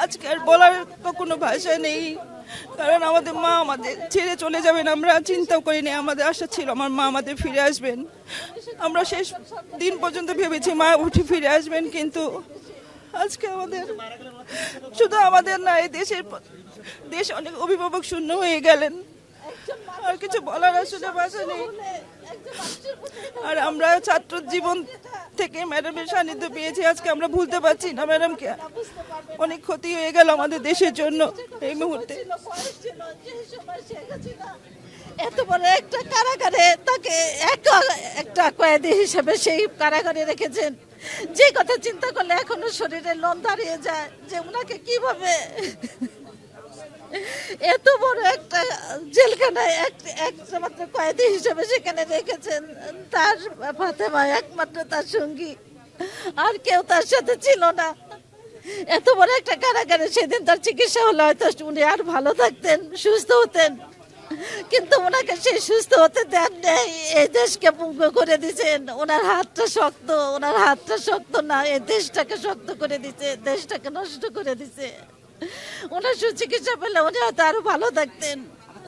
আজকে আর বলার তো কোনো ভাষা নেই, কারণ আমাদের মা আমাদের ছেড়ে চলে যাবেন আমরা চিন্তাও করিনি। আমাদের আশা ছিল আমার মা আমাদের ফিরে আসবেন, আমরা শেষ দিন পর্যন্ত ভেবেছি মা উঠে ফিরে আসবেন, কিন্তু আজকে আমাদের শুধু আমাদের না, এই দেশ অনেক অভিভাবক শূন্য হয়ে গেলেন। আর কিছু বলার আসলে ভাষা নেই। আর আমরা ছাত্র জীবন থেকে ম্যাডামের সান্নিধ্য পেয়েছি, আজকে আমরা ভুলতে পারছি না ম্যাডামকে। অনেক ক্ষতি হয়ে গেল আমাদের দেশের জন্য এই মুহূর্তে। এত বড় একটা কারাগারে তাকে একটা কয়েদি হিসেবে সেই কারাগারে রেখেছেন, যে কথা চিন্তা করলে এখনো শরীরে লোম দাঁড়িয়ে যায় যে ওনাকে কিভাবে এত বড় একটা জেলখানায় একটা মাত্র কয়েদি হিসেবে সেখানে রেখেছেন। তার ফাতেমা একমাত্র তার সঙ্গী, আর কেউ তার সাথে ছিল না। এত বড় একটা কারাগারে সেদিন তার চিকিৎসা হলো, হয়তো উনি আর ভালো থাকতেন, সুস্থ হতেন, কিন্তু ওনাকে সেই সুস্থ হতে দেন নেই। এই দেশকে পঙ্গু করে দিয়েছেন। ওনার হাতটা শক্ত না, এই দেশটাকে শক্ত করে দিছে, দেশটাকে নষ্ট করে দিছে। ওনার সুচিকিৎসা পেলে উনি হয়তো আরো ভালো থাকতেন।